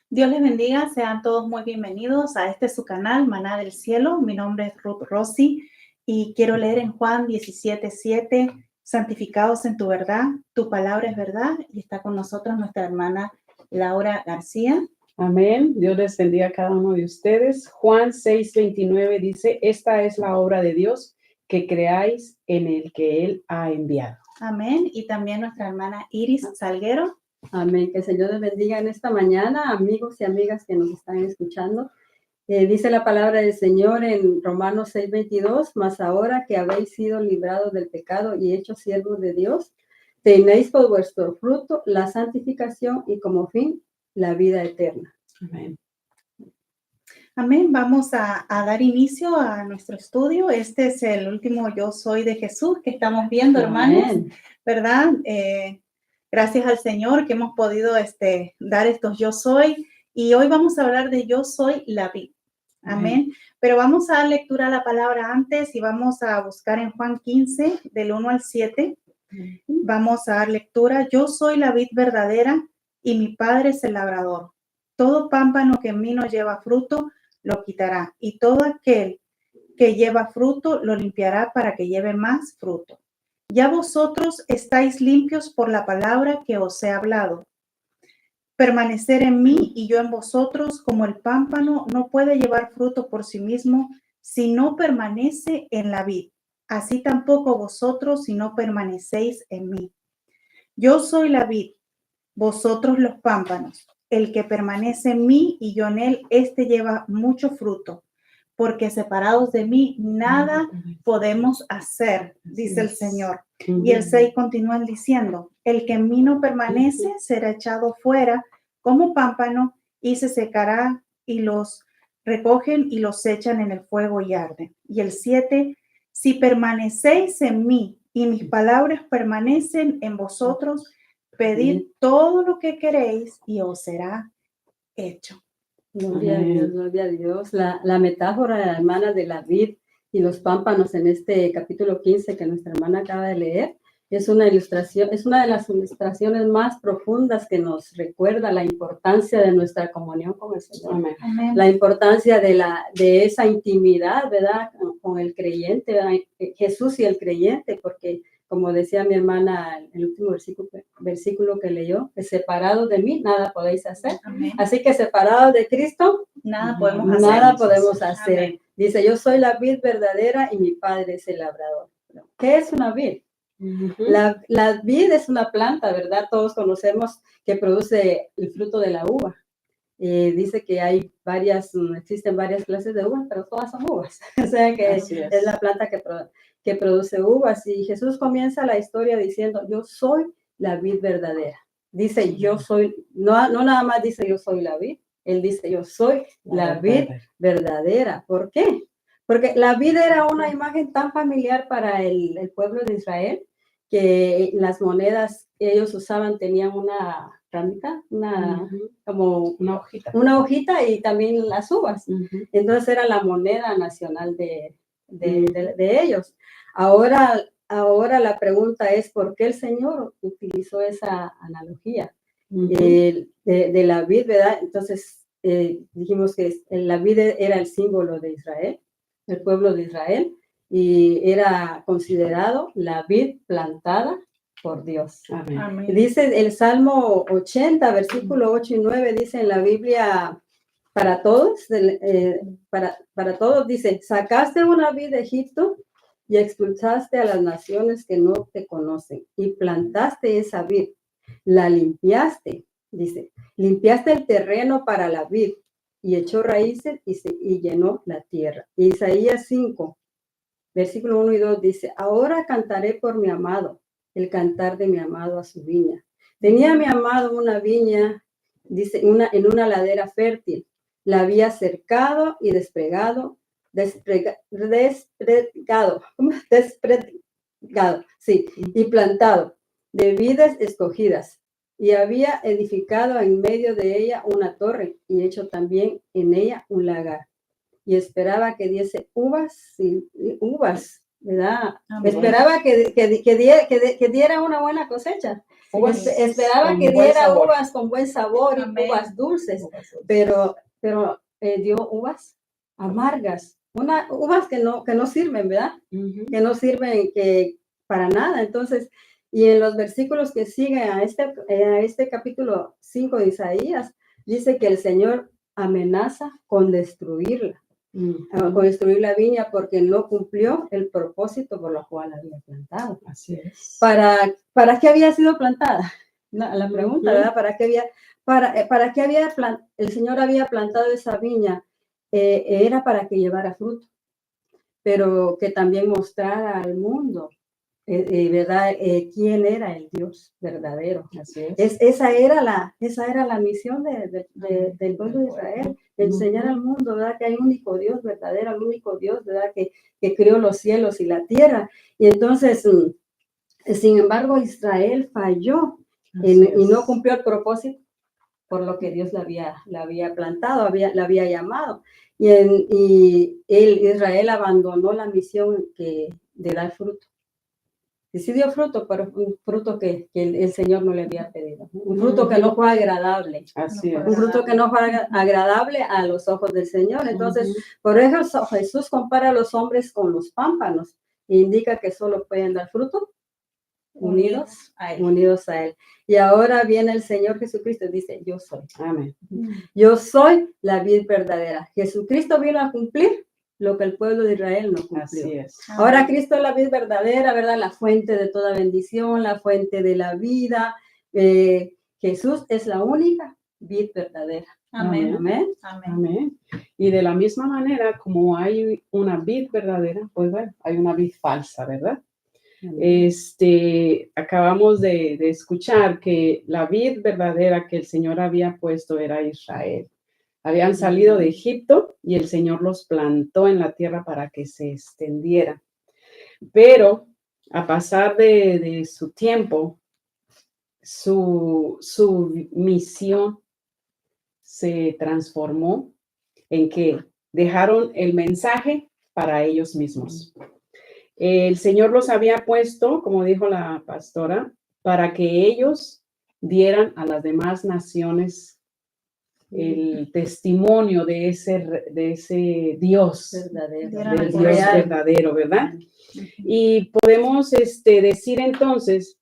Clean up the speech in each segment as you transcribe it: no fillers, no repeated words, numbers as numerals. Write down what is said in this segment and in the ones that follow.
Dios les bendiga, sean todos muy bienvenidos a su canal, Maná del Cielo. Mi nombre es Ruth Rossi y quiero leer en Juan 17:7, santificados en tu verdad, tu palabra es verdad, y está con nosotros nuestra hermana Laura García. Amén. Dios les bendiga a cada uno de ustedes. Juan 6:29 dice, esta es la obra de Dios, que creáis en el que Él ha enviado. Amén. Y también nuestra hermana Iris Salguero. Amén. Que el Señor les bendiga en esta mañana, amigos y amigas que nos están escuchando. Dice la palabra del Señor en Romanos 6:22, mas ahora que habéis sido librados del pecado y hechos siervos de Dios, tenéis por vuestro fruto la santificación y como fin la vida eterna. Amén. Amén. Vamos a dar inicio a nuestro estudio. Este es el último Yo Soy de Jesús que estamos viendo, hermanos, Amén. ¿Verdad? Gracias al Señor que hemos podido dar estos Yo Soy. Y hoy vamos a hablar de Yo Soy la vid. Amén. Pero vamos a dar lectura a la palabra antes y vamos a buscar en Juan 15, del 1 al 7. Vamos a dar lectura. Yo soy la vid verdadera y mi Padre es el labrador. Todo pámpano que en mí no lleva fruto, lo quitará. Y todo aquel que lleva fruto, lo limpiará para que lleve más fruto. Ya vosotros estáis limpios por la palabra que os he hablado. Permanecer en mí y yo en vosotros, como el pámpano no puede llevar fruto por sí mismo si no permanece en la vid. Así tampoco vosotros si no permanecéis en mí. Yo soy la vid, vosotros los pámpanos. El que permanece en mí y yo en él, lleva mucho fruto, porque separados de mí nada podemos hacer, dice el Señor. Y el 6 continúa diciendo, el que en mí no permanece será echado fuera como pámpano y se secará, y los recogen y los echan en el fuego y arden. Y el 7, si permanecéis en mí y mis palabras permanecen en vosotros, pedid todo lo que queréis y os será hecho. Gloria a Dios, gloria a Dios. La metáfora, hermana, de la vid y los pámpanos en este capítulo 15 que nuestra hermana acaba de leer, es una ilustración, es una de las ilustraciones más profundas que nos recuerda la importancia de nuestra comunión con el Señor. Amén. La importancia de esa intimidad, ¿verdad? Con el creyente, ¿verdad? Jesús y el creyente, porque como decía mi hermana, el último versículo que leyó, que separados de mí, nada podéis hacer. Amén. Así que separados de Cristo, Nada podemos hacer. nada podemos hacer. Amén. Dice, yo soy la vid verdadera y mi Padre es el labrador. ¿Qué es una vid? La vid es una planta, ¿verdad? Todos conocemos que produce el fruto de la uva. Dice que existen varias clases de uvas, pero todas son uvas. O sea que es la planta que produce uvas. Y Jesús comienza la historia diciendo, yo soy la vid verdadera. Dice, yo soy, no nada más dice yo soy la vid, él dice, yo soy la vid verdadera. ¿Por qué? Porque la vid era una imagen tan familiar para el pueblo de Israel, que las monedas que ellos usaban tenían una ramita, como una hojita y también las uvas. Entonces era la moneda nacional de ellos. Ahora la pregunta es, ¿por qué el Señor utilizó esa analogía de la vid, verdad? Entonces dijimos que la vid era el símbolo de Israel, el pueblo de Israel, y era considerado la vid plantada por Dios. Amén. Dice el Salmo 80, versículo 8 y 9, dice en la Biblia, para todos, para todos, dice, sacaste una vid de Egipto y expulsaste a las naciones que no te conocen y plantaste esa vid, la limpiaste, dice, limpiaste el terreno para la vid y echó raíces y llenó la tierra. Isaías 5, versículo 1 y 2 dice, ahora cantaré por mi amado, el cantar de mi amado a su viña. Tenía mi amado una viña, dice, en una ladera fértil. La había cercado y desplegado, sí, y plantado de vides escogidas. Y había edificado en medio de ella una torre y hecho también en ella un lagar. Y esperaba que diese uvas, ¿verdad? Amén. Esperaba que diera una buena cosecha. Esperaba con que buen diera sabor. uvas con buen sabor y Amén. uvas dulces, pero dio uvas amargas, uvas que no sirven, ¿verdad? Ujú. Que no sirven para nada. Entonces, y en los versículos que siguen a este capítulo 5 de Isaías, dice que el Señor amenaza con destruirla, con destruir la viña porque no cumplió el propósito por lo cual había plantado. Así es. ¿Para qué había sido plantada? La pregunta, Ujú. ¿verdad? ¿Para qué el Señor había plantado esa viña? Era para que llevara fruto, pero que también mostrara al mundo, ¿verdad? ¿Quién era el Dios verdadero? Así es. Esa era la misión del pueblo de Israel, enseñar al mundo, ¿verdad? Que hay un único Dios verdadero, el único Dios, ¿verdad? Que creó los cielos y la tierra. Y entonces, sin embargo, Israel falló y no cumplió el propósito por lo que Dios la había plantado, la había llamado. Y Israel abandonó la misión de dar fruto. Y sí dio fruto, pero un fruto que el Señor no le había pedido. Un fruto que no fue agradable. Así Un fruto que no fue agradable a los ojos del Señor. Entonces, por eso Jesús compara a los hombres con los pámpanos e indica que solo pueden dar fruto unidos a Él. Y ahora viene el Señor Jesucristo y dice, yo soy. Amén. Yo soy la vid verdadera. Jesucristo vino a cumplir lo que el pueblo de Israel no cumplió. Así es. Ahora Cristo es la vid verdadera, ¿verdad? La fuente de toda bendición, la fuente de la vida. Jesús es la única vid verdadera. Amén. Amén. Amén. Amén. Y de la misma manera, como hay una vid verdadera, pues bueno, hay una vid falsa, ¿verdad? Acabamos de escuchar que la vid verdadera que el Señor había puesto era Israel. Habían salido de Egipto y el Señor los plantó en la tierra para que se extendiera. Pero a pasar de su tiempo, su misión se transformó en que dejaron el mensaje para ellos mismos. El Señor los había puesto, como dijo la pastora, para que ellos dieran a las demás naciones el testimonio de ese Dios Verdadero. del Dios verdadero, ¿verdad? Y podemos decir entonces,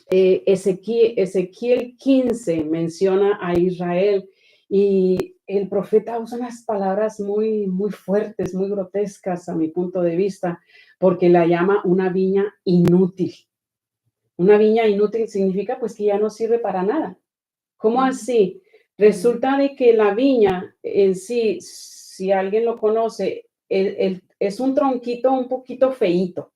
Ezequiel 15 menciona a Israel y el profeta usa unas palabras muy, muy fuertes, muy grotescas a mi punto de vista, porque la llama una viña inútil. Una viña inútil significa pues que ya no sirve para nada. ¿Cómo así? Resulta de que la viña en sí, si alguien lo conoce, es un tronquito un poquito feíto.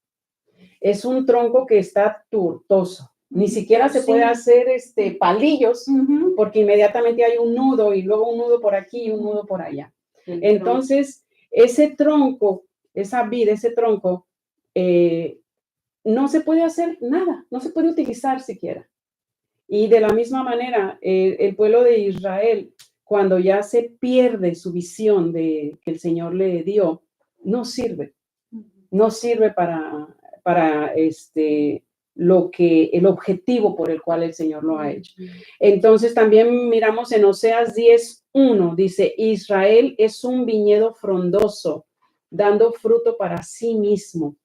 Es un tronco que está tortoso. Ni siquiera se puede hacer palillos porque inmediatamente hay un nudo y luego un nudo por aquí y un nudo por allá. Entonces, ese tronco, esa vid, ese tronco, no se puede hacer nada, no se puede utilizar siquiera. Y de la misma manera, el pueblo de Israel, cuando ya se pierde su visión que el Señor le dio, no sirve para el objetivo por el cual el Señor lo ha hecho. Entonces también miramos en Oseas 10:1, dice, Israel es un viñedo frondoso, dando fruto para sí mismo.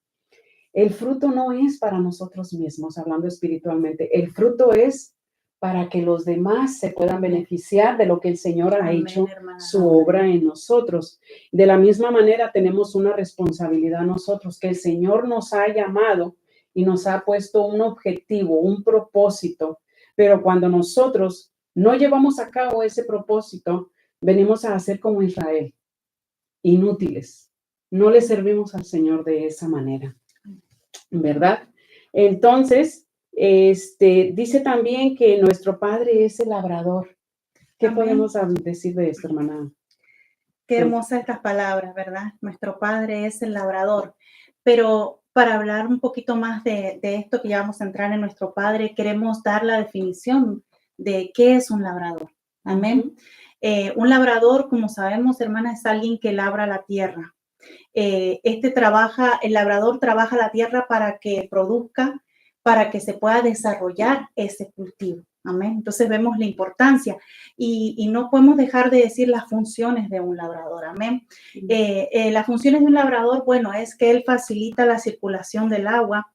El fruto no es para nosotros mismos, hablando espiritualmente. El fruto es para que los demás se puedan beneficiar de lo que el Señor ha hecho, su obra en nosotros. De la misma manera tenemos una responsabilidad nosotros, que el Señor nos ha llamado y nos ha puesto un objetivo, un propósito. Pero cuando nosotros no llevamos a cabo ese propósito, venimos a hacer como Israel, inútiles. No le servimos al Señor de esa manera, ¿verdad? Entonces, dice también que nuestro Padre es el labrador. ¿Qué podemos decir de esto, hermana? Qué hermosas estas palabras, ¿verdad? Nuestro Padre es el labrador. Pero para hablar un poquito más de esto que ya vamos a entrar en nuestro Padre, queremos dar la definición de qué es un labrador. Amén. Un labrador, como sabemos, hermana, es alguien que labra la tierra. El labrador trabaja la tierra para que produzca, para que se pueda desarrollar ese cultivo. Amén. Entonces vemos la importancia y no podemos dejar de decir las funciones de un labrador. Amén. Las funciones de un labrador, bueno, es que él facilita la circulación del agua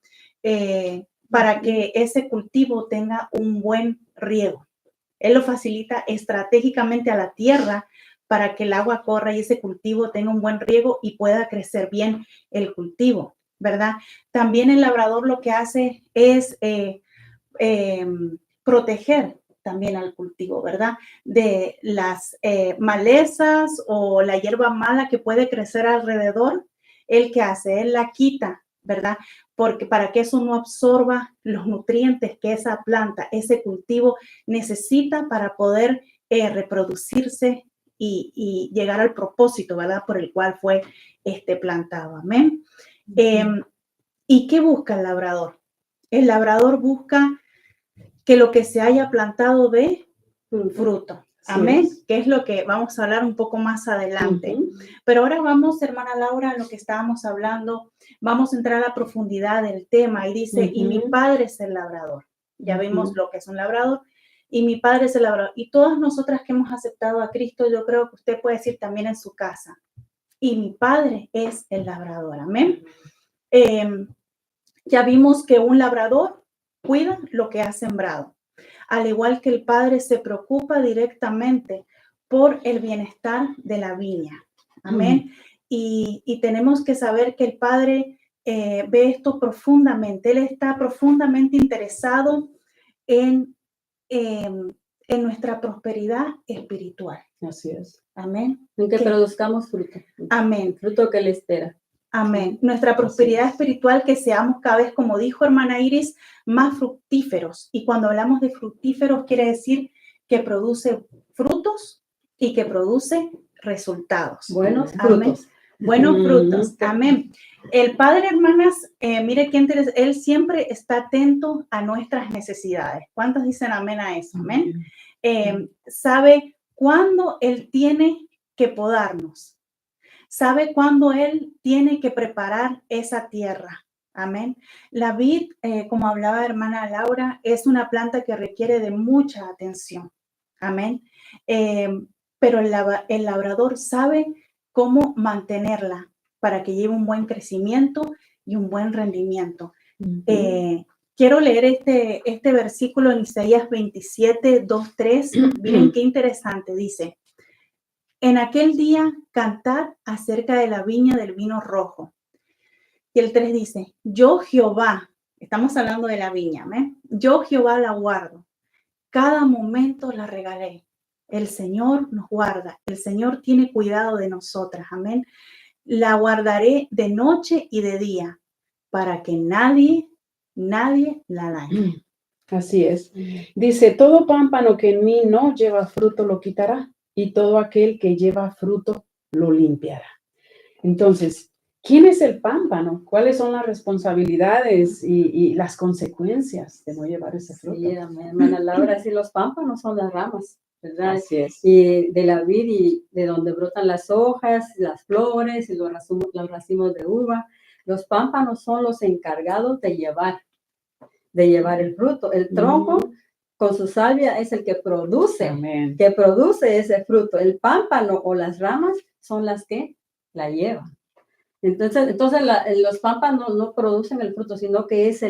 para que ese cultivo tenga un buen riego. Él lo facilita estratégicamente a la tierra para que el agua corra y ese cultivo tenga un buen riego y pueda crecer bien el cultivo, ¿verdad? También el labrador lo que hace es proteger también al cultivo, ¿verdad? De las malezas o la hierba mala que puede crecer alrededor. ¿Él qué hace? Él la quita, ¿verdad? Porque para que eso no absorba los nutrientes que esa planta, ese cultivo necesita para poder reproducirse y llegar al propósito, ¿verdad? Por el cual fue plantado. Amén. ¿Y qué busca el labrador? El labrador busca que lo que se haya plantado dé fruto. Amén. Sí, que es lo que vamos a hablar un poco más adelante. Pero ahora vamos, hermana Laura, a lo que estábamos hablando, vamos a entrar a la profundidad del tema y dice, y mi padre es el labrador. Ya vimos lo que es un labrador y mi padre es el labrador. Y todas nosotras que hemos aceptado a Cristo, yo creo que usted puede decir también en su casa, y mi padre es el labrador. Amén. Ya vimos que un labrador cuida lo que ha sembrado. Al igual que el padre se preocupa directamente por el bienestar de la viña. Amén. Y tenemos que saber que el padre ve esto profundamente. Él está profundamente interesado en nuestra prosperidad espiritual. Así es. Amén. En que produzcamos fruto. Amén. Fruto que le espera. Amén. Nuestra prosperidad espiritual, que seamos cada vez, como dijo hermana Iris, más fructíferos. Y cuando hablamos de fructíferos, quiere decir que produce frutos y que produce resultados. Buenos Amén. frutos. Buenos frutos. Amén. El Padre, hermanas, mire qué interesante, Él siempre está atento a nuestras necesidades. ¿Cuántos dicen amén a eso? Amén. Sabe cuándo Él tiene que podarnos. Sabe cuándo Él tiene que preparar esa tierra. Amén. La vid, como hablaba hermana Laura, es una planta que requiere de mucha atención. Amén. Pero el labrador sabe cómo mantenerla para que lleve un buen crecimiento y un buen rendimiento. Quiero leer este versículo en Isaías 27, 2, 3. Miren qué interesante, dice. En aquel día, cantad acerca de la viña del vino rojo. Y el 3 dice, yo Jehová, estamos hablando de la viña, ¿eh? Yo Jehová la guardo, cada momento la regalé. El Señor nos guarda, el Señor tiene cuidado de nosotras, amén. La guardaré de noche y de día, para que nadie la dañe. Así es. Dice, todo pámpano que en mí no lleva fruto lo quitará, y todo aquel que lleva fruto lo limpiará. Entonces, ¿quién es el pámpano? ¿Cuáles son las responsabilidades y las consecuencias de no llevar ese fruto? Sí, hermana Laura, sí, los pámpanos son las ramas, ¿verdad? Así es. Y de la vid y de donde brotan las hojas, las flores y los racimos de uva. Los pámpanos son los encargados de llevar el fruto. El tronco con su salvia es el que produce, ese fruto. El pámpano o las ramas son las que la llevan. Entonces los pámpanos no producen el fruto, sino que es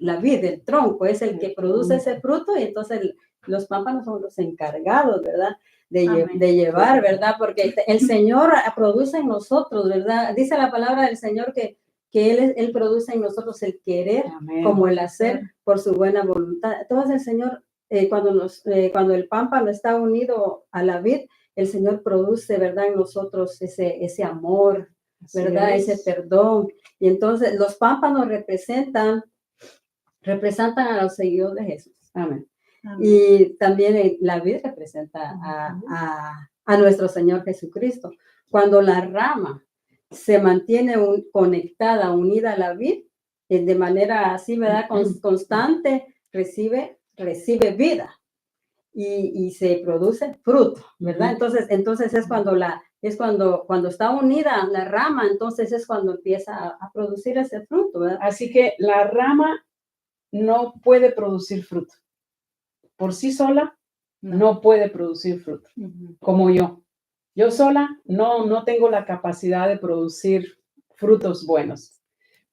la vid, el tronco, es el que produce ese fruto, y entonces los pámpanos son los encargados, ¿verdad? De llevar, ¿verdad? Porque el Señor produce en nosotros, ¿verdad? Dice la palabra del Señor que Él produce en nosotros el querer, como el hacer, por su buena voluntad. Entonces el Señor, cuando el pámpano está unido a la vid, el Señor produce, ¿verdad? En nosotros ese amor, ¿verdad? Ese perdón. Y entonces los pámpanos representan a los seguidores de Jesús. Amén. Amén. Y también la vid representa a nuestro Señor Jesucristo. Cuando la rama se mantiene conectada, unida a la vid, de manera así, ¿verdad? Constante, recibe vida y se produce fruto, ¿verdad? Entonces es cuando está unida la rama, entonces es cuando empieza a producir ese fruto, ¿verdad? Así que la rama no puede producir fruto. Por sí sola no puede producir fruto, como yo. Yo sola no tengo la capacidad de producir frutos buenos.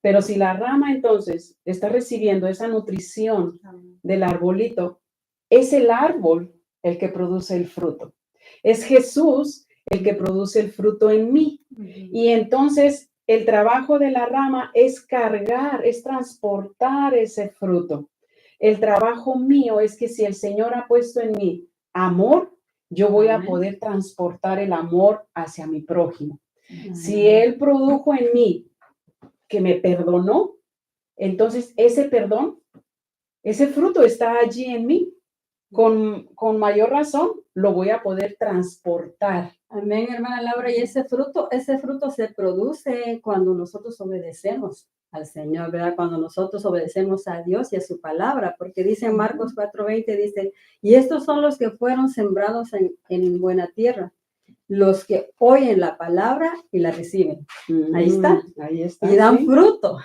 Pero si la rama entonces está recibiendo esa nutrición del arbolito, es el árbol el que produce el fruto. Es Jesús el que produce el fruto en mí. Y entonces el trabajo de la rama es cargar, es transportar ese fruto. El trabajo mío es que si el Señor ha puesto en mí amor, yo voy a poder transportar el amor hacia mi prójimo. Si Él produjo en mí que me perdonó, entonces ese perdón, ese fruto está allí en mí. Con mayor razón lo voy a poder transportar. Amén, hermana Laura. Y ese fruto se produce cuando nosotros obedecemos al Señor, ¿verdad? Cuando nosotros obedecemos a Dios y a su palabra, porque dice en Marcos 4:20, dice, y estos son los que fueron sembrados en buena tierra, los que oyen la palabra y la reciben. Ahí está. Y dan fruto.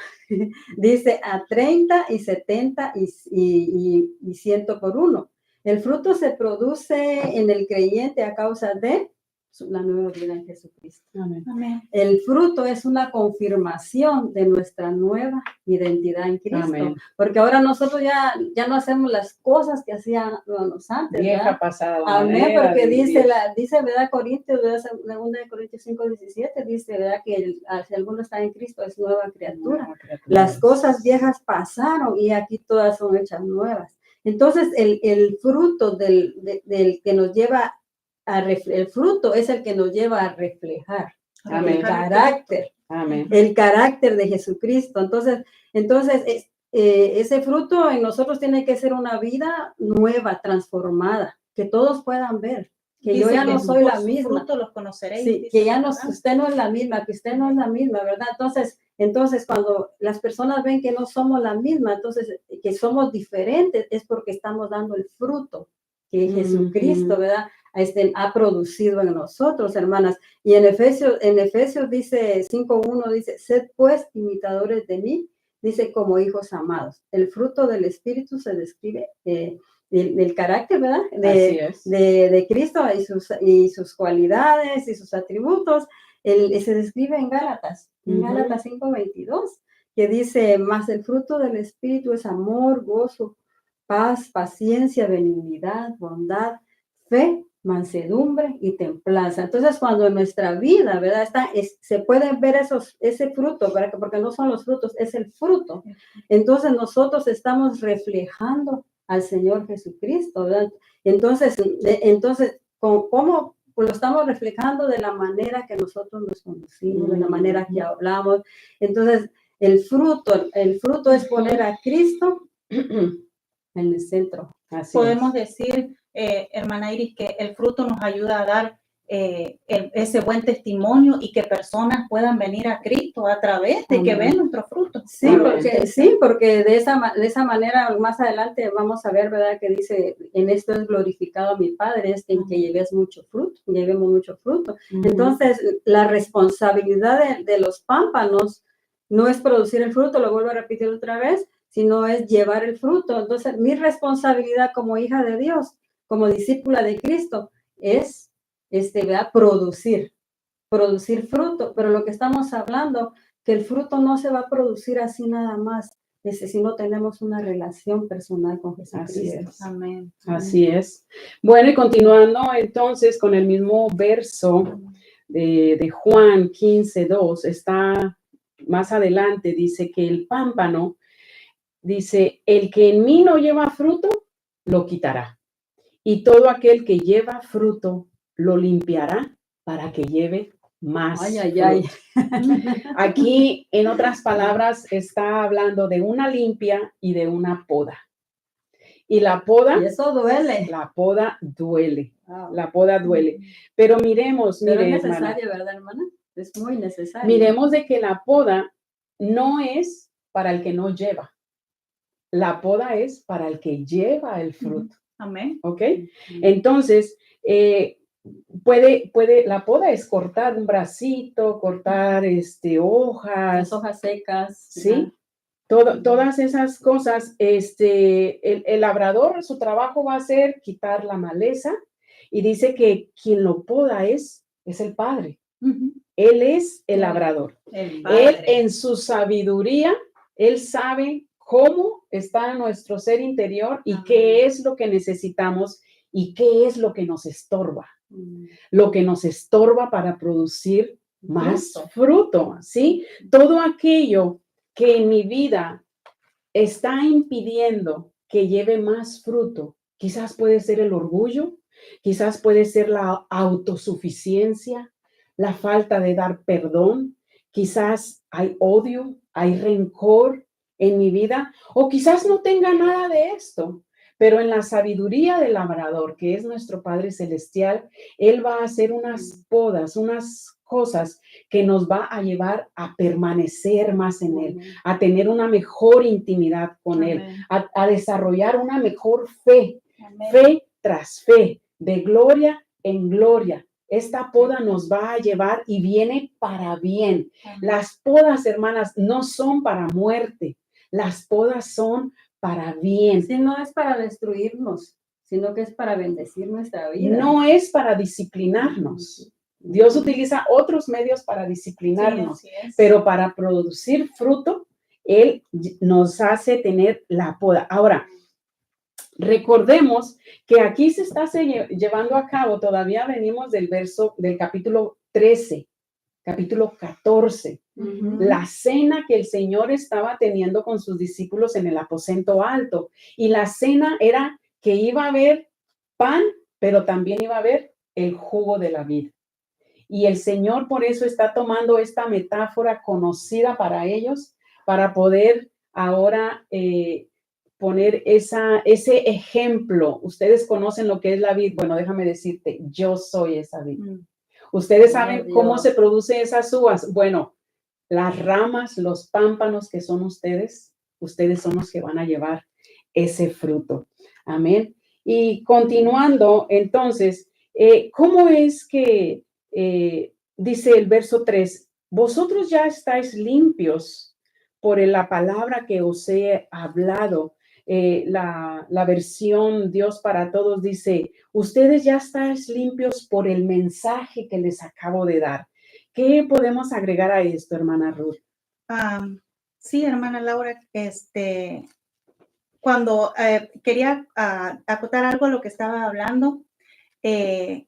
Dice a 30 y 70 y 100 por uno. El fruto se produce en el creyente a causa de la nueva vida en Jesucristo. Amén. Amén. El fruto es una confirmación de nuestra nueva identidad en Cristo. Amén. Porque ahora nosotros ya no hacemos las cosas que hacíamos antes. Vieja ¿verdad? pasada. Amén, porque dice, ¿verdad? Corintios, segunda de Corintios 5:17, dice, ¿verdad? Que si alguno está en Cristo es nueva criatura. Las cosas viejas pasaron y aquí todas son hechas nuevas. Entonces, el fruto del que nos lleva el fruto es el que nos lleva a reflejar el carácter. Amén. El carácter de Jesucristo. Entonces ese fruto en nosotros tiene que ser una vida nueva, transformada, que todos puedan ver. Que dice yo ya no soy la misma. Fruto los conoceréis. Sí, que ya no, usted no es la misma, que usted no es la misma, ¿verdad? Entonces, cuando las personas ven que no somos la misma, entonces que somos diferentes, es porque estamos dando el fruto que Jesucristo, ¿verdad? Ha producido en nosotros, hermanas. Y en Efesios dice 5:1, dice, sed pues imitadores de mí, dice, como hijos amados. El fruto del Espíritu se describe del carácter, ¿verdad? De Cristo y sus cualidades y sus atributos. Se describe en Gálatas 5:22, que dice, más el fruto del Espíritu es amor, gozo, paz, paciencia, benignidad, bondad, fe, mansedumbre y templanza. Entonces, cuando en nuestra vida, ¿verdad? Se pueden ver ese fruto, ¿verdad? Porque no son los frutos, es el fruto. Entonces, nosotros estamos reflejando al Señor Jesucristo, ¿verdad? Entonces, ¿cómo lo estamos reflejando? De la manera que nosotros nos conducimos, de la manera que hablamos. Entonces, el fruto es poner a Cristo en el centro. Podemos decir, hermana Iris, que el fruto nos ayuda a dar ese buen testimonio y que personas puedan venir a Cristo a través de que ven nuestro fruto. Sí, porque de esa manera más adelante vamos a ver, ¿verdad? Que dice, en esto es glorificado mi Padre, es en que llevemos mucho fruto. Entonces, la responsabilidad de los pámpanos no es producir el fruto, lo vuelvo a repetir otra vez, sino es llevar el fruto. Entonces, mi responsabilidad como hija de Dios, como discípula de Cristo, es ¿verdad? Producir fruto. Pero lo que estamos hablando, que el fruto no se va a producir así nada más, si no tenemos una relación personal con Jesucristo. Así es. Amén. Así es. Bueno, y continuando entonces con el mismo verso de Juan 15:2, está más adelante, dice que el pámpano, dice, el que en mí no lleva fruto, lo quitará. Y todo aquel que lleva fruto, lo limpiará para que lleve más fruto. Aquí, en otras palabras, está hablando de una limpia y de una poda. Y la poda... Y eso duele. La poda duele. Wow. La poda duele. Pero miremos... Pero es necesario, ¿verdad, hermana? Es muy necesario. Miremos de que la poda no es para el que no lleva. La poda es para el que lleva el fruto. Amén. ¿Ok? Entonces, la poda es cortar un bracito, cortar hojas. Las hojas secas. Sí. Todas esas cosas, el labrador, su trabajo va a ser quitar la maleza y dice que quien lo poda es el Padre. Él es el labrador. Él en su sabiduría, él sabe cómo está nuestro ser interior y qué es lo que necesitamos y qué es lo que nos estorba. Lo que nos estorba para producir más fruto, ¿sí? Todo aquello que en mi vida está impidiendo que lleve más fruto, quizás puede ser el orgullo, quizás puede ser la autosuficiencia, la falta de dar perdón, quizás hay odio, hay rencor en mi vida, o quizás no tenga nada de esto, pero en la sabiduría del labrador, que es nuestro Padre Celestial, Él va a hacer unas podas, unas cosas que nos va a llevar a permanecer más en Él, a tener una mejor intimidad con Él, a desarrollar una mejor fe, fe tras fe, de gloria en gloria. Esta poda nos va a llevar y viene para bien. Las podas, hermanas, no son para muerte. Las podas son para bien. Sí, no es para destruirnos, sino que es para bendecir nuestra vida. No es para disciplinarnos. Dios utiliza otros medios para disciplinarnos, sí, pero para producir fruto, Él nos hace tener la poda. Ahora, recordemos que aquí se está llevando a cabo, todavía venimos del capítulo 13, capítulo 14, la cena que el Señor estaba teniendo con sus discípulos en el aposento alto. Y la cena era que iba a haber pan, pero también iba a haber el jugo de la vid. Y el Señor por eso está tomando esta metáfora conocida para ellos, para poder ahora poner ese ejemplo. Ustedes conocen lo que es la vid. Bueno, déjame decirte, yo soy esa vid. Ustedes saben cómo se producen esas uvas. Bueno, las ramas, los pámpanos que son ustedes son los que van a llevar ese fruto. Amén. Y continuando, entonces, ¿cómo es que dice el verso 3, vosotros ya estáis limpios por la palabra que os he hablado? La versión Dios para Todos dice, ustedes ya estáis limpios por el mensaje que les acabo de dar. ¿Qué podemos agregar a esto, hermana Ruth? Sí, hermana Laura, cuando quería acotar algo a lo que estaba hablando,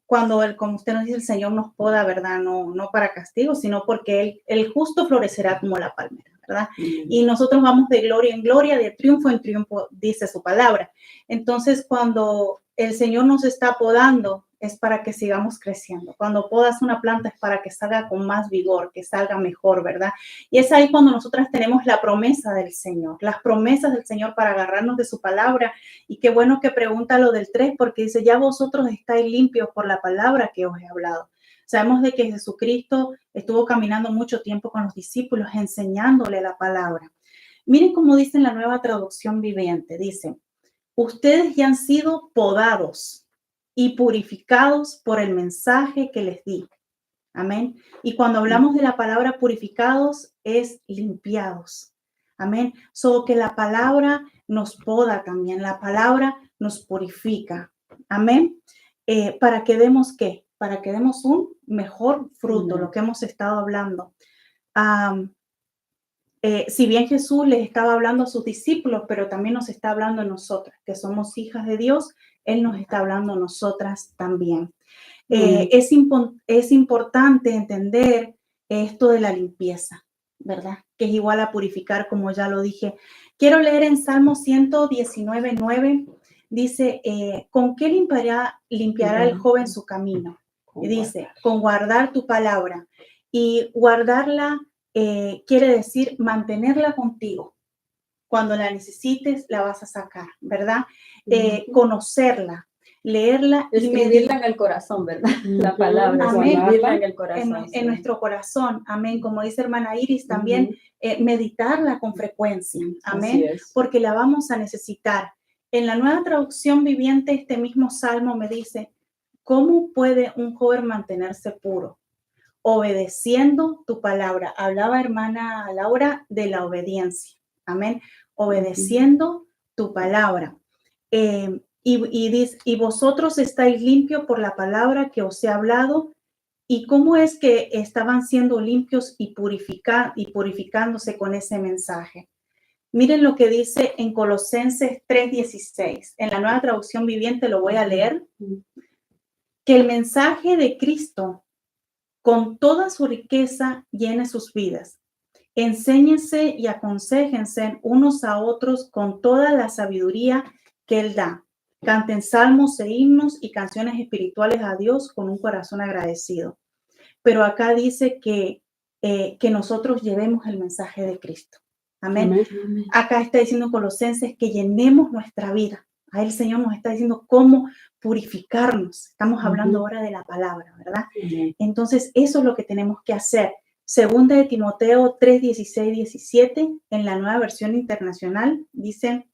cuando como usted nos dice, el Señor nos poda, ¿verdad? No para castigo, sino porque el justo florecerá como la palmera, ¿verdad? Y nosotros vamos de gloria en gloria, de triunfo en triunfo, dice su palabra. Entonces, cuando el Señor nos está podando, es para que sigamos creciendo. Cuando podas una planta es para que salga con más vigor, que salga mejor, ¿verdad? Y es ahí cuando nosotras tenemos la promesa del Señor, las promesas del Señor para agarrarnos de su palabra. Y qué bueno que pregunta lo del 3, porque dice, ya vosotros estáis limpios por la palabra que os he hablado. Sabemos de que Jesucristo estuvo caminando mucho tiempo con los discípulos, enseñándole la palabra. Miren cómo dice en la Nueva Traducción Viviente, dice, ustedes ya han sido podados y purificados por el mensaje que les di. Amén. Y cuando hablamos de la palabra purificados, es limpiados. Amén. Solo que la palabra nos poda también, la palabra nos purifica. Amén. Para que demos ¿qué? Para que demos un mejor fruto, lo que hemos estado hablando. Si bien Jesús les estaba hablando a sus discípulos, pero también nos está hablando a nosotras, que somos hijas de Dios, Él nos está hablando a nosotras también. Es importante entender esto de la limpieza, ¿verdad? Que es igual a purificar, como ya lo dije. Quiero leer en Salmo 119:9, dice, ¿con qué limpiará el joven su camino? Y dice, con guardar tu palabra. Y guardarla quiere decir mantenerla contigo. Cuando la necesites, la vas a sacar, ¿verdad? Conocerla, leerla. Escribirla en el corazón, ¿verdad? La palabra, escribirla en el corazón. En nuestro corazón, amén. Como dice hermana Iris, también meditarla con frecuencia, amén. Porque la vamos a necesitar. En la Nueva Traducción Viviente, este mismo salmo me dice, ¿cómo puede un joven mantenerse puro? Obedeciendo tu palabra. Hablaba hermana Laura de la obediencia. Amén. Obedeciendo tu palabra. Y dice, y vosotros estáis limpios por la palabra que os he hablado. ¿Y cómo es que estaban siendo limpios y purificándose con ese mensaje? Miren lo que dice en Colosenses 3:16. En la Nueva Traducción Viviente lo voy a leer. Que el mensaje de Cristo con toda su riqueza llene sus vidas. Enséñense y aconséjense unos a otros con toda la sabiduría que Él da. Canten salmos e himnos y canciones espirituales a Dios con un corazón agradecido. Pero acá dice que nosotros llevemos el mensaje de Cristo. Amén. Amén. Acá está diciendo Colosenses que llenemos nuestra vida. Ahí el Señor nos está diciendo cómo purificarnos. Estamos hablando ahora de la palabra, ¿verdad? Entonces, eso es lo que tenemos que hacer. Segunda de Timoteo 3:16-17, en la Nueva Versión Internacional, dice,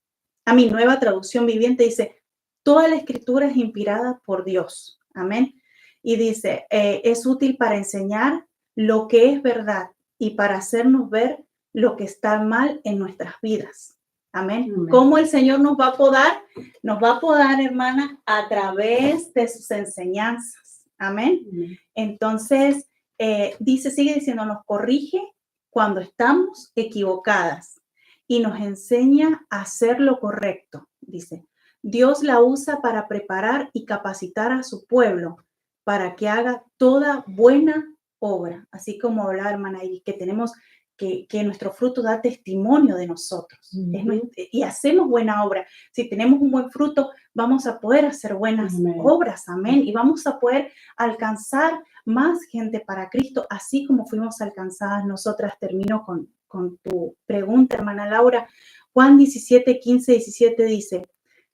a mi Nueva Traducción Viviente, dice, toda la escritura es inspirada por Dios. Amén. Y dice, es útil para enseñar lo que es verdad y para hacernos ver lo que está mal en nuestras vidas. Amén. Amén. ¿Cómo el Señor nos va a podar? Nos va a podar, hermanas, a través de sus enseñanzas. Amén. Amén. Entonces, sigue diciendo, nos corrige cuando estamos equivocadas y nos enseña a hacer lo correcto. Dice, Dios la usa para preparar y capacitar a su pueblo para que haga toda buena obra. Así como hablaba hermana Iris, que tenemos que nuestro fruto da testimonio de nosotros. Y hacemos buena obra. Si tenemos un buen fruto, vamos a poder hacer buenas obras. Amén. Y vamos a poder alcanzar más gente para Cristo, así como fuimos alcanzadas nosotras. Termino con tu pregunta, hermana Laura. Juan 17:15-17 dice,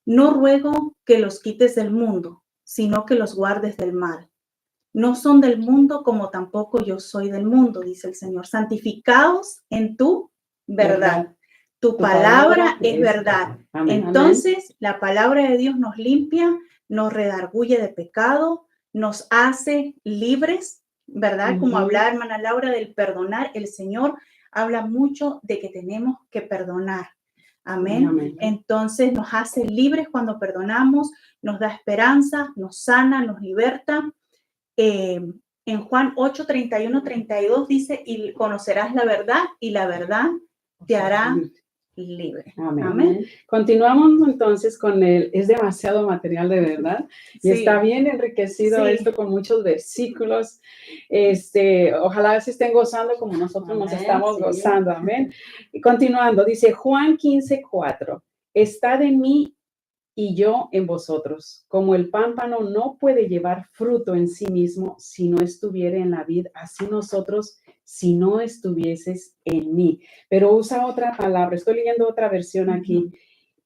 no ruego que los quites del mundo, sino que los guardes del mal. No son del mundo como tampoco yo soy del mundo, dice el Señor. Santificaos en tu verdad. Tu palabra es verdad. Amén. Entonces, la palabra de Dios nos limpia, nos redarguye de pecado, nos hace libres, ¿verdad? Como hablaba hermana Laura del perdonar, el Señor habla mucho de que tenemos que perdonar. Amén. Amén. Entonces nos hace libres cuando perdonamos, nos da esperanza, nos sana, nos liberta. En Juan 8:31-32 dice, y conocerás la verdad y la verdad te hará libre. Amén. Amén. Continuamos entonces con es demasiado material de verdad y Sí. está bien enriquecido Sí. esto con muchos versículos. Ojalá se estén gozando como nosotros nos estamos gozando. Amén. Y continuando, dice Juan 15:4, estad en mí y yo en vosotros. Como el pámpano no puede llevar fruto en sí mismo si no estuviere en la vid, así nosotros si no estuvieses en mí. Pero usa otra palabra, estoy leyendo otra versión aquí,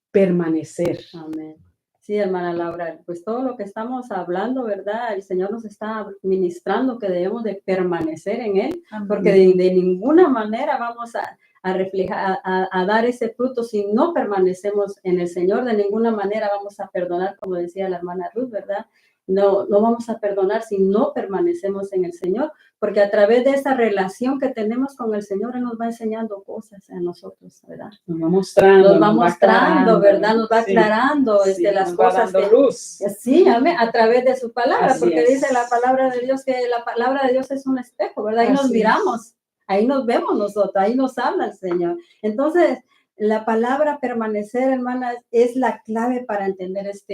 permanecer. Amén. Sí, hermana Laura, pues todo lo que estamos hablando, ¿verdad? El Señor nos está ministrando que debemos de permanecer en Él, porque de ninguna manera vamos a reflejar, a dar ese fruto si no permanecemos en el Señor. De ninguna manera vamos a perdonar, como decía la hermana Ruth, ¿verdad? No vamos a perdonar si no permanecemos en el Señor, porque a través de esa relación que tenemos con el Señor, Él nos va enseñando cosas a nosotros, ¿verdad? Nos va mostrando. Nos va mostrando, ¿verdad? Nos va aclarando las cosas. Va dando luz. Sí, amén, a través de su palabra, Así porque es. dice la palabra de Dios que la palabra de Dios es un espejo, ¿verdad? Ahí nos miramos, ahí nos vemos nosotros, ahí nos habla el Señor. Entonces, la palabra permanecer, hermanas, es la clave para entender esto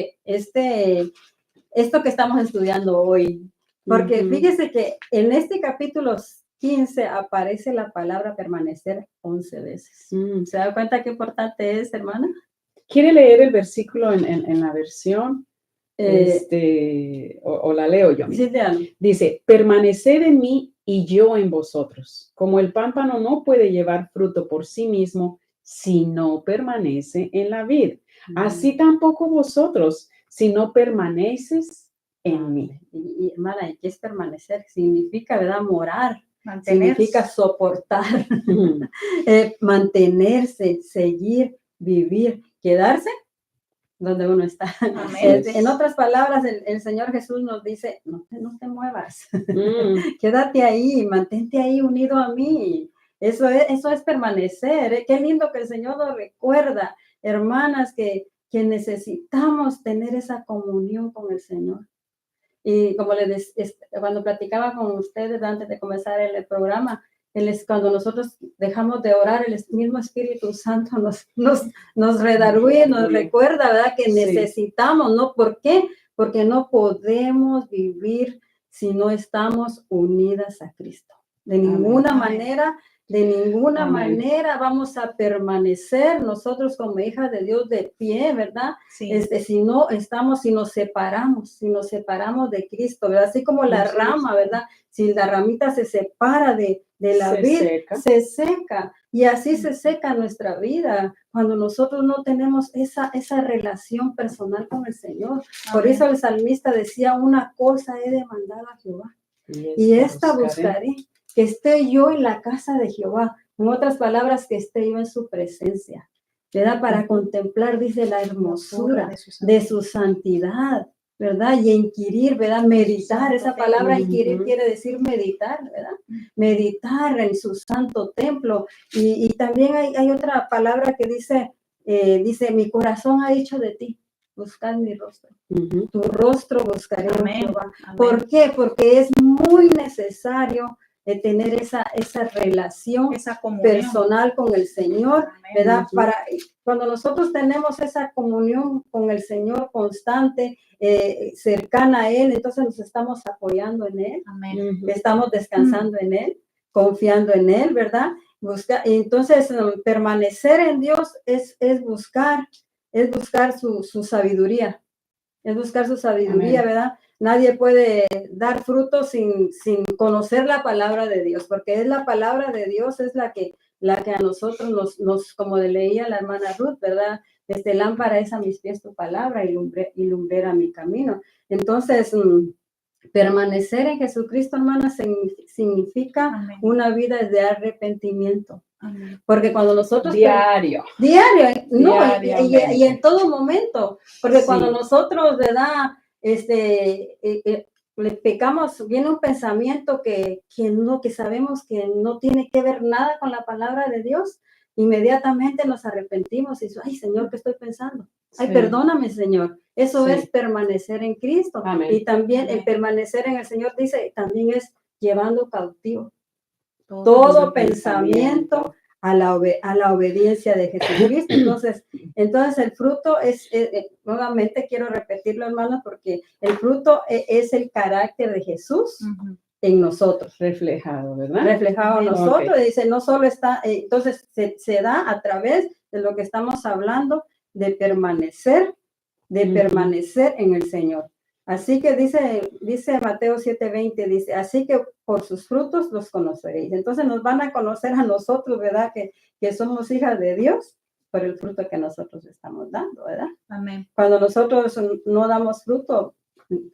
que estamos estudiando hoy. Porque fíjese que en este capítulo 15 aparece la palabra permanecer 11 veces. ¿Se da cuenta qué importante es, hermana? ¿Quiere leer el versículo en la versión? O la leo yo. Sí, dice, permaneced en mí y yo en vosotros. Como el pámpano no puede llevar fruto por sí mismo si no permanece en la vid. Así tampoco vosotros, si no permaneces en mí. Y hermana, ¿qué es permanecer? Significa, ¿verdad? Morar. Mantenerse. Significa soportar, mantenerse, seguir, vivir, quedarse donde uno está. En otras palabras, el Señor Jesús nos dice, no te muevas, quédate ahí, mantente ahí unido a mí. Eso es permanecer. Qué lindo que el Señor nos recuerda, hermanas, que necesitamos tener esa comunión con el Señor. Y como cuando platicaba con ustedes antes de comenzar el programa, cuando nosotros dejamos de orar, el mismo Espíritu Santo nos redarguye, nos recuerda, ¿verdad? Que necesitamos, ¿no? ¿Por qué? Porque no podemos vivir si no estamos unidas a Cristo. De ninguna manera vamos a permanecer nosotros como hijas de Dios de pie, ¿verdad? Sí. Si nos separamos de Cristo, ¿verdad? Así como la rama, ¿verdad? Si la ramita se separa de la vid, se seca. Y así se seca nuestra vida cuando nosotros no tenemos esa relación personal con el Señor. Por eso el salmista decía, una cosa he demandado a Jehová y esta buscaré, que esté yo en la casa de Jehová. En otras palabras, que esté yo en su presencia, ¿verdad? Para contemplar, dice, la hermosura de su santidad, ¿verdad? Y inquirir, ¿verdad? Meditar, esa palabra inquirir quiere decir meditar, ¿verdad? Meditar en su santo templo. Y también hay otra palabra que dice, mi corazón ha dicho de ti, buscar mi rostro. Tu rostro buscaré, Jehová. ¿Por qué? Porque es muy necesario tener esa relación personal con el Señor, ¿verdad? Cuando nosotros tenemos esa comunión con el Señor constante, cercana a Él, entonces nos estamos apoyando en Él, estamos descansando en Él, confiando en Él, ¿verdad? Entonces, permanecer en Dios es buscar su sabiduría, ¿verdad? Nadie puede dar fruto sin conocer la palabra de Dios, porque es la palabra de Dios, es la que a nosotros nos como leía la hermana Ruth, ¿verdad? Lámpara es a mis pies tu palabra y lumbrera mi camino. Entonces, permanecer en Jesucristo, hermana, significa una vida de arrepentimiento. Porque cuando nosotros diario, no, y en todo momento, porque cuando nosotros, ¿verdad? Le pecamos, viene un pensamiento que sabemos que no tiene que ver nada con la palabra de Dios, inmediatamente nos arrepentimos y ay, Señor, ¿qué estoy pensando? Ay, perdóname, Señor. Eso es permanecer en Cristo. Y también el permanecer en el Señor, dice, también es llevando cautivo todo pensamiento a la obediencia de Jesucristo. Entonces el fruto nuevamente quiero repetirlo, hermanos, porque el fruto es el carácter de Jesús en nosotros. Reflejado, ¿verdad? Reflejado en nosotros. Dice, no solo está, entonces se da a través de lo que estamos hablando, de permanecer en el Señor. Así que dice Mateo 7:20, dice, así que por sus frutos los conoceréis. Entonces nos van a conocer a nosotros, ¿verdad? Que somos hijas de Dios por el fruto que nosotros estamos dando, ¿verdad? Amén. Cuando nosotros no damos fruto,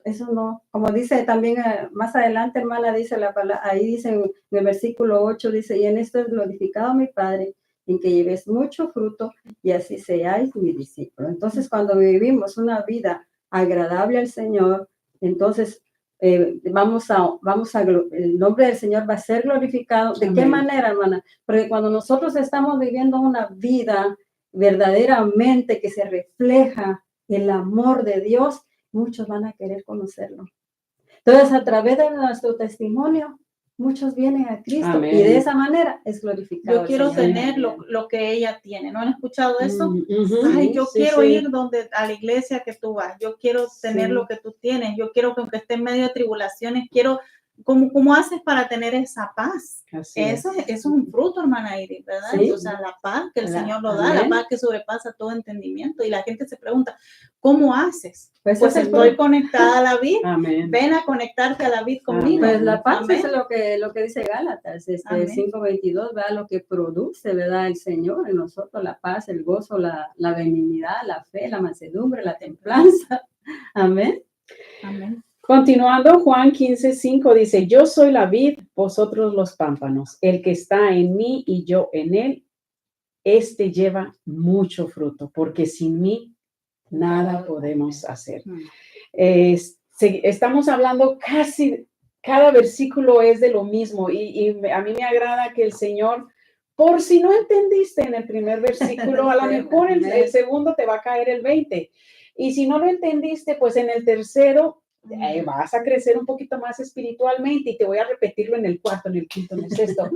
eso no, como dice también más adelante, hermana, dice la palabra, ahí dice en el versículo 8, dice, y en esto es glorificado mi Padre, en que lleves mucho fruto y así seáis mi discípulo. Entonces, cuando vivimos una vida agradable al Señor, entonces el nombre del Señor va a ser glorificado. ¿De qué manera, hermana? Porque cuando nosotros estamos viviendo una vida verdaderamente que se refleja el amor de Dios, muchos van a querer conocerlo. Entonces, a través de nuestro testimonio, muchos vienen a Cristo. Amén. Y de esa manera es glorificado. Yo quiero tener lo que ella tiene. ¿No han escuchado eso? Ay, yo quiero ir a la iglesia que tú vas. Yo quiero tener lo que tú tienes. Yo quiero que aunque esté en medio de tribulaciones, quiero... ¿Cómo haces para tener esa paz? Eso es un fruto, hermana Iris, ¿verdad? Sí. O sea, la paz que el Señor lo da, la paz que sobrepasa todo entendimiento. Y la gente se pregunta, ¿cómo haces? Pues estoy conectada a la vid. Amén. Ven a conectarte a la vid conmigo. Pues la paz es lo que dice Gálatas 5:22, ¿verdad? Lo que produce, ¿verdad? El Señor en nosotros, la paz, el gozo, la benignidad, la fe, la mansedumbre, la templanza. Amén. Amén. Continuando, Juan 15:5 dice, yo soy la vid, vosotros los pámpanos. El que está en mí y yo en él, este lleva mucho fruto, porque sin mí nada podemos hacer. Estamos hablando casi, cada versículo es de lo mismo y a mí me agrada que el Señor Por si no entendiste en el primer versículo, a lo mejor el segundo te va a caer el 20. Y si no lo entendiste, pues en el tercero vas a crecer un poquito más espiritualmente y te voy a repetirlo en el cuarto, en el quinto, en el sexto,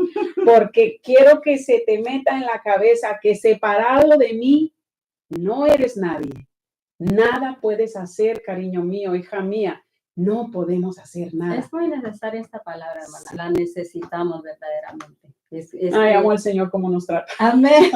porque quiero que se te meta en la cabeza que separado de mí no eres nadie. Nada puedes hacer, cariño mío, hija mía. No podemos hacer nada. Es muy necesaria esta palabra, hermana. La necesitamos verdaderamente. Ay, amo al Señor como nos trata. Amén.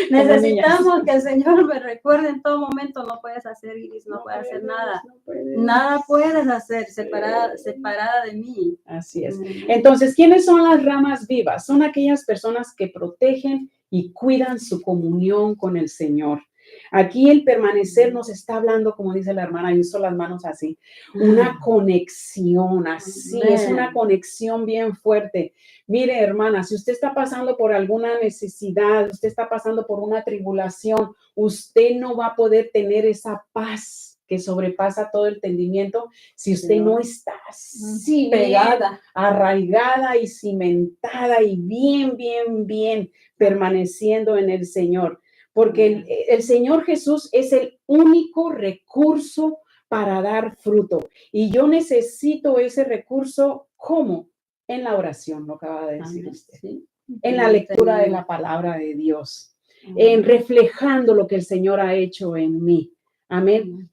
Necesitamos que el Señor me recuerde en todo momento. No puedes hacer, Iris, no puedes hacer nada. No puedes. Nada puedes hacer separada de mí. Así es. Entonces, ¿quiénes son las ramas vivas? Son aquellas personas que protegen y cuidan su comunión con el Señor. Aquí el permanecer nos está hablando, como dice la hermana, y uso las manos así, una conexión, así, es una conexión bien fuerte. Mire, hermana, si usted está pasando por alguna necesidad, usted está pasando por una tribulación, usted no va a poder tener esa paz que sobrepasa todo el entendimiento si usted no está así pegada, arraigada y cimentada y bien permaneciendo en el Señor. Porque el Señor Jesús es el único recurso para dar fruto. Y yo necesito ese recurso, ¿cómo? En la oración, lo acaba de decir usted. ¿Sí? En la lectura de la palabra de Dios. En reflejando lo que el Señor ha hecho en mí. Amén.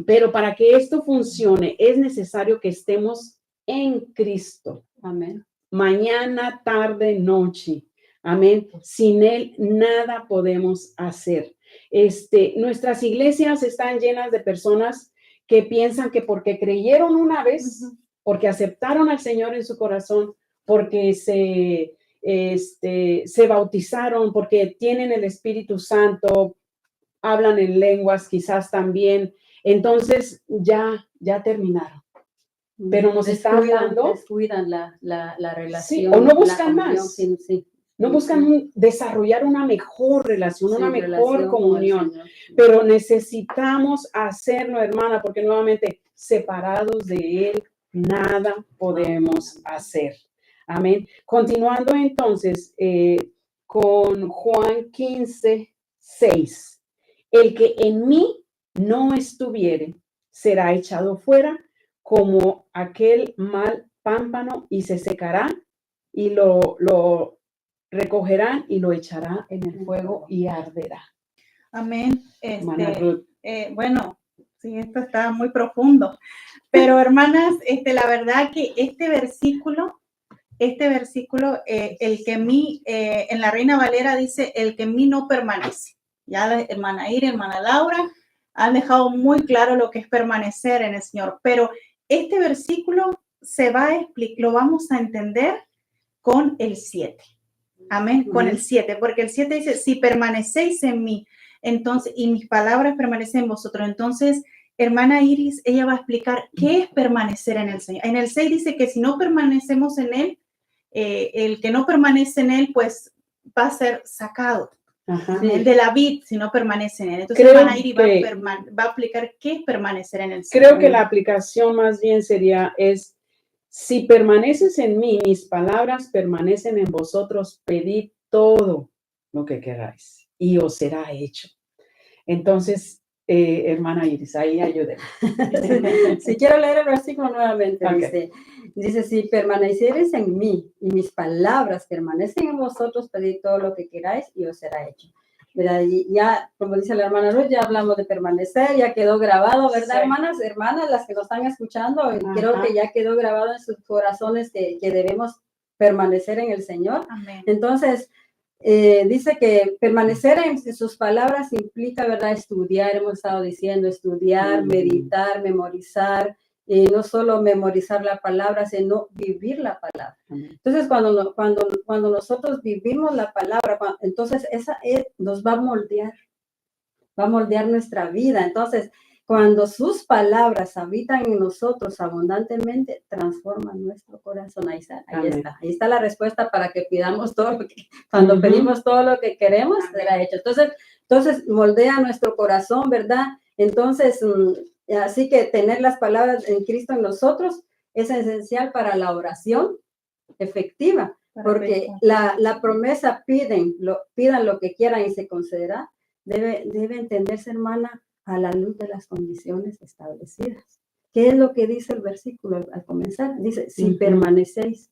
Pero para que esto funcione, es necesario que estemos en Cristo. Amén. Mañana, tarde, noche. Amén. Sin Él nada podemos hacer. Nuestras iglesias están llenas de personas que piensan que porque creyeron una vez, porque aceptaron al Señor en su corazón, porque se bautizaron, porque tienen el Espíritu Santo, hablan en lenguas quizás también, entonces ya terminaron. Pero nos está hablando. Descuidan la relación. Sí, o no buscan más. Sí. No buscan desarrollar una mejor relación, una mejor comunión, pero necesitamos hacerlo, hermana, porque nuevamente, separados de Él, nada podemos hacer. Amén. Continuando entonces con Juan 15:6. El que en mí no estuviere, será echado fuera como aquel mal pámpano y se secará y lo recogerán y lo echará en el fuego y arderá. Amén. Bueno, sí, esto está muy profundo. Pero hermanas, la verdad que este versículo, el que en mí, en la Reina Valera dice, el que en mí no permanece. Ya la hermana Ira, hermana Laura, han dejado muy claro lo que es permanecer en el Señor. Pero este versículo lo vamos a entender con el 7. Amén, con el 7, porque el 7 dice, si permanecéis en mí, entonces, y mis palabras permanecen en vosotros. Entonces, hermana Iris, ella va a explicar qué es permanecer en el Señor. En el 6 dice que si no permanecemos en Él, el que no permanece en Él, pues va a ser sacado de la vid si no permanece en Él. Entonces, hermana Iris va a explicar qué es permanecer en el Señor. Creo que la aplicación más bien es, si permaneces en mí, mis palabras permanecen en vosotros, pedid todo lo que queráis y os será hecho. Entonces, hermana Iris, ahí ayúdenme. Si quiero leer el versículo nuevamente, dice, si permaneciereis en mí y mis palabras permanecen en vosotros, pedid todo lo que queráis y os será hecho. ¿Verdad? Y ya, como dice la hermana Ruth, ya hablamos de permanecer, ya quedó grabado, ¿verdad, sí. hermanas, las que nos están escuchando? Creo que ya quedó grabado en sus corazones que debemos permanecer en el Señor. Amén. Entonces, dice que permanecer en sus palabras implica, ¿verdad?, estudiar, hemos estado diciendo, estudiar, meditar, memorizar, y no solo memorizar la palabra, sino vivir la palabra. Entonces, cuando nosotros vivimos la palabra, entonces esa nos va a moldear nuestra vida. Entonces, cuando sus palabras habitan en nosotros abundantemente, transforman nuestro corazón. Ahí está la respuesta para que pidamos todo lo que, cuando pedimos todo lo que queremos, será hecho. Entonces moldea nuestro corazón, ¿verdad? Entonces, así que tener las palabras en Cristo en nosotros es esencial para la oración efectiva, porque la promesa pidan lo que quieran y se concederá, debe entenderse, hermana, a la luz de las condiciones establecidas. ¿Qué es lo que dice el versículo al comenzar? Dice, si permanecéis,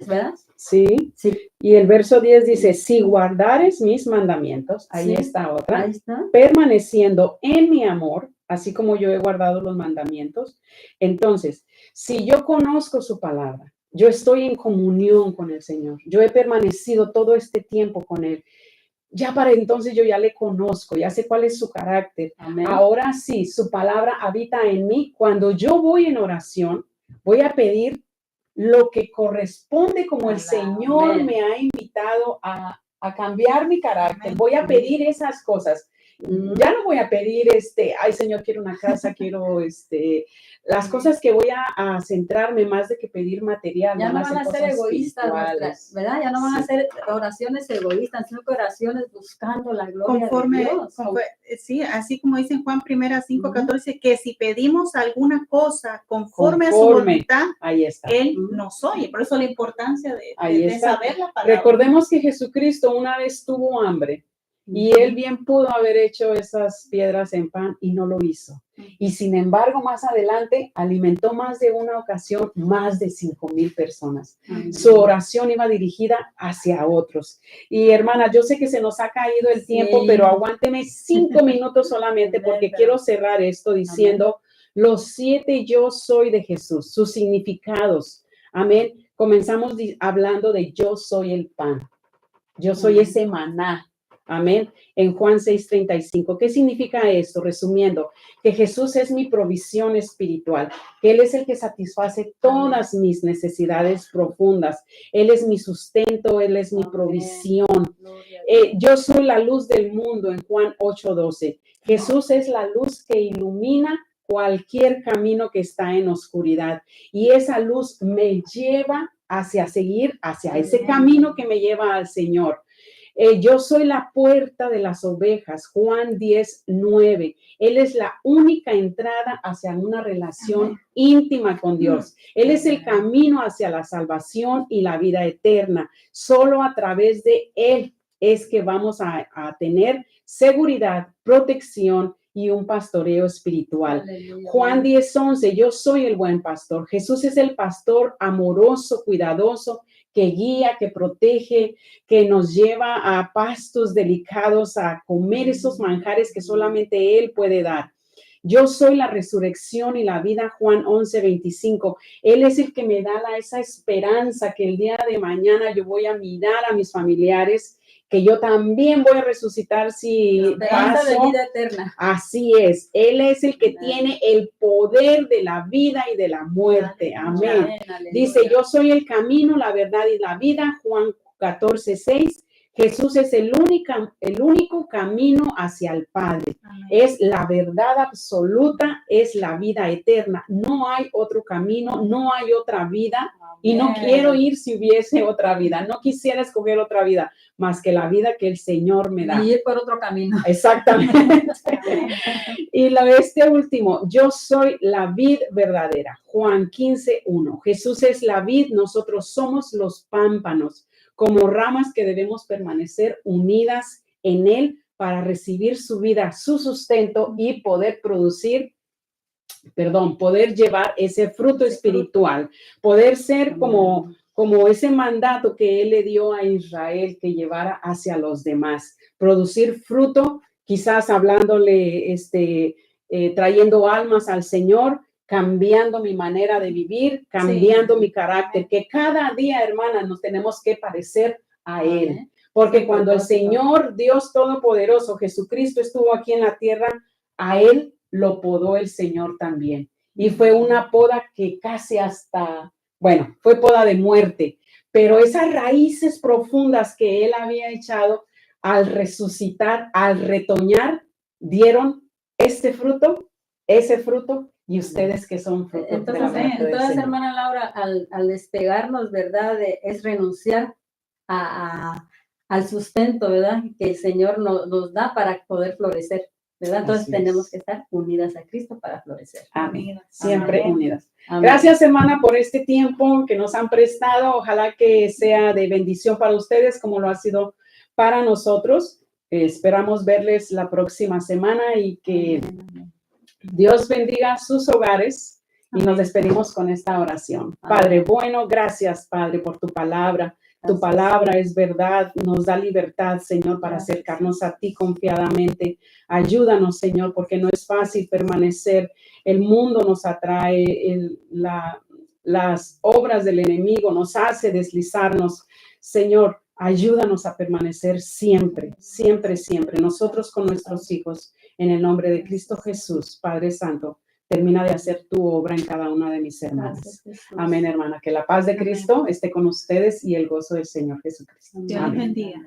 ¿verdad? Sí. Y el verso 10 dice, si guardares mis mandamientos, ahí está otra, ahí está, permaneciendo en mi amor, así como yo he guardado los mandamientos. Entonces, si yo conozco su palabra, yo estoy en comunión con el Señor, yo he permanecido todo este tiempo con Él, ya para entonces yo ya le conozco, ya sé cuál es su carácter. amén. Ahora sí, su palabra habita en mí. Cuando yo voy en oración, voy a pedir lo que corresponde como el Señor Amén. me ha invitado a cambiar mi carácter. Voy a pedir esas cosas. Ya no voy a pedir, ay Señor, quiero una casa, quiero, las cosas que voy a centrarme más de que pedir material. Ya no van a ser egoístas nuestras, ¿verdad? Ya no van a ser oraciones egoístas, sino que oraciones buscando la gloria de Dios. Sí, así como dice en Juan 1:5-14, que si pedimos alguna cosa conforme a su voluntad, ahí está. Él nos oye. Por eso la importancia de saber la palabra. Recordemos que Jesucristo una vez tuvo hambre. Y Él bien pudo haber hecho esas piedras en pan y no lo hizo. Y sin embargo, más adelante alimentó más de una ocasión más de 5,000 personas. Su oración iba dirigida hacia otros. Y hermana, yo sé que se nos ha caído el tiempo, pero aguánteme 5 minutos solamente porque quiero cerrar esto diciendo los 7 yo soy de Jesús, sus significados. Amén. Comenzamos hablando de yo soy el pan. Yo soy ese maná. Amén. En Juan 6:35. ¿Qué significa esto? Resumiendo, que Jesús es mi provisión espiritual, que Él es el que satisface todas mis necesidades profundas. Él es mi sustento, Él es mi provisión. Yo soy la luz del mundo en Juan 8:12. Jesús es la luz que ilumina cualquier camino que está en oscuridad. Y esa luz me lleva hacia ese camino que me lleva al Señor. Yo soy la puerta de las ovejas, Juan 10:9. Él es la única entrada hacia una relación íntima con Dios. Él es el camino hacia la salvación y la vida eterna. Solo a través de Él es que vamos a tener seguridad, protección y un pastoreo espiritual. Aleluya. Juan 10:11, yo soy el buen pastor. Jesús es el pastor amoroso, cuidadoso, que guía, que protege, que nos lleva a pastos delicados, a comer esos manjares que solamente Él puede dar. Yo soy la resurrección y la vida, Juan 11:25. Él es el que me da esa esperanza que el día de mañana yo voy a mirar a mis familiares, que yo también voy a resucitar si paso. De vida eterna. Así es. Él es el que tiene el poder de la vida y de la muerte. Amén. Dice, yo soy el camino, la verdad y la vida. Juan 14:6. Jesús es el único camino hacia el Padre. Amén. Es la verdad absoluta, es la vida eterna. No hay otro camino, no hay otra vida. Amén. Y no quiero ir si hubiese otra vida. No quisiera escoger otra vida más que la vida que el Señor me da. Y ir por otro camino. Exactamente. Y último, yo soy la vid verdadera. Juan 15:1. Jesús es la vid, nosotros somos los pámpanos, como ramas que debemos permanecer unidas en Él para recibir su vida, su sustento y poder poder llevar ese fruto espiritual, poder ser como ese mandato que Él le dio a Israel que llevara hacia los demás, producir fruto, quizás hablándole, trayendo almas al Señor, cambiando mi manera de vivir, cambiando mi carácter, que cada día, hermana, nos tenemos que parecer a Él. Porque cuando el Señor, Dios Todopoderoso, Jesucristo estuvo aquí en la tierra, a Él lo podó el Señor también. Y fue una poda que casi fue poda de muerte. Pero esas raíces profundas que Él había echado al resucitar, al retoñar, dieron ese fruto, y ustedes que son fruto. Entonces, hermana Laura, al despegarnos, ¿verdad? Es renunciar al sustento, ¿verdad? Que el Señor nos da para poder florecer, ¿verdad? Entonces tenemos que estar unidas a Cristo para florecer. Amén. Siempre unidas. Amén. Gracias, hermana, por este tiempo que nos han prestado. Ojalá que sea de bendición para ustedes como lo ha sido para nosotros. Esperamos verles la próxima semana y que Dios bendiga sus hogares. Y nos despedimos con esta oración. Padre bueno, gracias, Padre, por tu palabra. Tu palabra es verdad, nos da libertad, Señor, para acercarnos a ti confiadamente. Ayúdanos, Señor, porque no es fácil permanecer. El mundo nos atrae, las obras del enemigo nos hace deslizarnos. Señor, ayúdanos a permanecer siempre, siempre, siempre. Nosotros con nuestros hijos, en el nombre de Cristo Jesús, Padre Santo. Termina de hacer tu obra en cada una de mis hermanas. Amén, hermana. Que la paz de Cristo esté con ustedes y el gozo del Señor Jesucristo. Dios les bendiga.